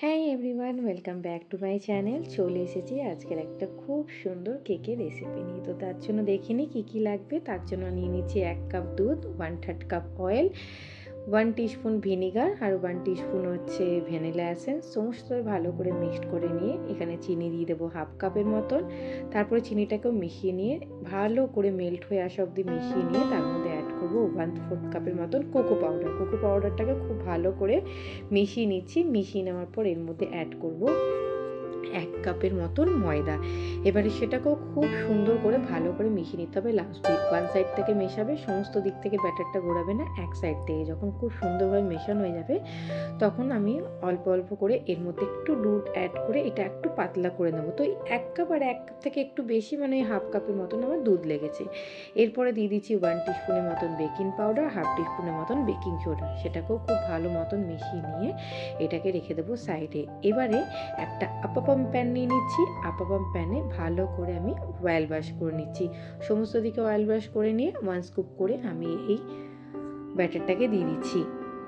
হ্যাঁ everyone, welcome back to my channel. চলে এসেছি আজকের একটা খুব সুন্দর কেকের রেসিপি নিয়ে। তো তার জন্য দেখিনি কি কি লাগবে। তার জন্য নিয়ে নিচ্ছি 1 কাপ দুধ, 1/3 কাপ অয়েল, 1 টিস্পুন ভিনিগার আর 1 টিস্পুন হচ্ছে ভ্যানিলা এসেন্স। সমস্ত ভালো করে মিক্সড করে নিয়ে এখানে চিনি দিয়ে দেবো 1/2 কাপের মতন। তারপরে চিনিটাকেও মিশিয়ে নিয়ে ভালো করে মেল্ট হয়ে আসা অবধি মিশিয়ে নিয়ে তার মধ্যে অ্যাড করবো 1/4 কাপের মতন কোকো পাউডার। কোকো পাউডারটাকে খুব ভালো করে মিশিয়ে নিচ্ছি। মিশিয়ে নেওয়ার পর এর মধ্যে অ্যাড করব 1 কাপের মতন ময়দা। এবারে সেটাকেও খুব সুন্দর করে ভালো করে মিশিয়ে নিতে হবে। লাস্ট ওয়ান সাইড থেকে মেশাবে, সমস্ত দিক থেকে ব্যাটারটা ঘোরাবে না, এক সাইড থেকে। যখন খুব সুন্দরভাবে মেশানো হয়ে যাবে তখন আমি অল্প অল্প করে এর মধ্যে একটু দুধ অ্যাড করে এটা একটু পাতলা করে নেবো। তো 1 কাপ আর 1 কাপ থেকে একটু বেশি, মানে 1/2 কাপের মতন আমার দুধ লেগেছে। এরপরে দিয়ে দিচ্ছি 1 টিস্পুনের মতন বেকিং পাউডার, 1/2 টিস্পুনের মতন বেকিং সোডা। সেটাকেও খুব ভালো মতন মিশিয়ে নিয়ে এটাকে রেখে দেবো সাইডে। এবারে একটা আপাপাম প্যান নিয়ে নিচ্ছি। আপাপাম প্যানে ভালো করে আমি অয়েল ব্রাশ করে নিচ্ছি। সমস্ত দিকে অয়েল ব্রাশ করে নিয়ে 1 স্কুপ করে আমি এই ব্যাটারটাকে দিয়ে দিচ্ছি।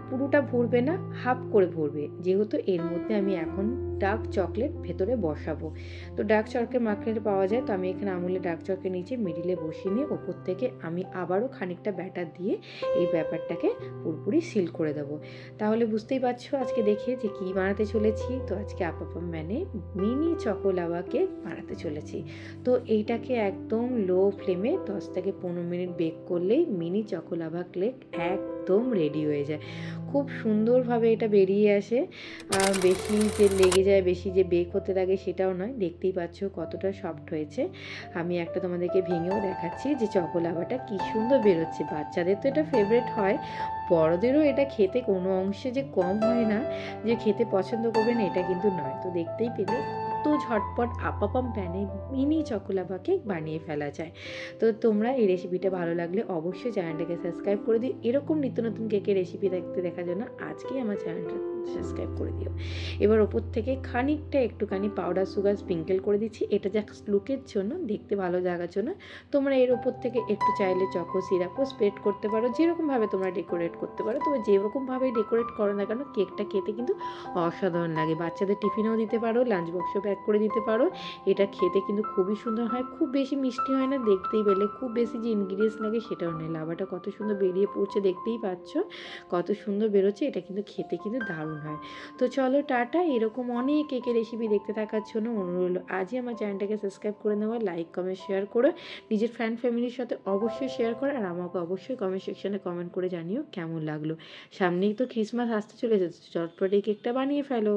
পুরোটা ভরবে না, হাফ করে ভরবে, যেহেতু এর মধ্যে আমি এখন ডার্ক চকলেট ভেতরে বসাবো। তো ডার্ক চকলেট মার্কেটে পাওয়া যায়, তো আমি এখানে আমুলের ডার্ক চকলেট নিচে মিডিলে বসিয়ে নিয়ে ওপর থেকে আমি আবারও খানিকটা ব্যাটার দিয়ে এই ব্যাপারটাকে পুরোপুরি সিল করে দেবো। তাহলে বুঝতেই পারছো আজকে দেখে যে কী বানাতে চলেছি। তো আজকে আপাপাম মানে মিনি চকো লাভা কেক বানাতে চলেছি। তো এইটাকে একদম লো ফ্লেমে 10 থেকে 15 মিনিট বেক করলেই মিনি চকো লাভা কেক একদম রেডি হয়ে যায়। খুব সুন্দরভাবে এটা বেরিয়ে আসে। বেশি যে লেগে যায়, বেশি যে বেক হতে লাগে সেটাও নয়। দেখতেই পাচ্ছ কতটা সফট হয়েছে। আমি একটা তোমাদেরকে ভেঙেও দেখাচ্ছি যে চকো লাভাটা কী সুন্দর বেরোচ্ছে। বাচ্চাদের তো এটা ফেভারিট হয়, বড়দেরও এটা খেতে কোনো অংশে যে কম হয় না, যে খেতে পছন্দ করবে না এটা কিন্তু নয়। তো দেখতেই পেলে কত ঝটপট আপাপাম প্যানে মিনি চকো লাভা কেক বানিয়ে ফেলা যায়। তো তোমরা এই রেসিপিটা ভালো লাগলে অবশ্যই চ্যানেলটাকে সাবস্ক্রাইব করে দিও। এরকম নিত্য নতুন কেকের রেসিপি দেখার জন্য আজকেই আমার চ্যানেলটা সাবস্ক্রাইব করে দিও। এবার ওপর থেকে খানিকটা একটুখানি পাউডার সুগার স্প্রিঙ্কেল করে দিচ্ছি। এটা জাস্ট লুকের জন্য, দেখতে ভালো লাগার জন্য। তোমরা এর ওপর থেকে একটু চাইলে চকো সিরাপও স্প্রেড করতে পারো, যেরকমভাবে তোমরা ডেকোরেট করতে পারো। তবে যেরকমভাবেই ডেকোরেট করো না কেন, কেকটা খেতে কিন্তু অসাধারণ লাগে। বাচ্চাদের টিফিনেও দিতে পারো, লাঞ্চ বক্সেও প্যাক করে দিতে পারো। এটা খেতে কিন্তু খুবই সুন্দর হয়। খুব বেশি মিষ্টি হয় না, দেখতেই পেলে। খুব বেশি যে ইনগ্রিডিয়েন্টস লাগে সেটাও নেই। লাভাটা কত সুন্দর বেরিয়ে পড়ছে, দেখতেই পাচ্ছ কত সুন্দর বেরোচ্ছে। এটা কিন্তু খেতে কিন্তু দারুণ হয়। তো চলো টাটা। এরকম অনেক কেকের রেসিপি দেখতে থাকার জন্য অনুরোধ হলো আজই আমার চ্যানেলটাকে সাবস্ক্রাইব করে নেওয়া, লাইক কমেন্ট শেয়ার করো, নিজের ফ্রেন্ড ফ্যামিলির সাথে অবশ্যই শেয়ার করো। আর আমাকে অবশ্যই কমেন্ট সেকশনে কমেন্ট করে জানিও কেমন লাগলো। সামনেই তো ক্রিসমাস আসতে চলেছে, চটপট এই কেকটা বানিয়ে ফেলো।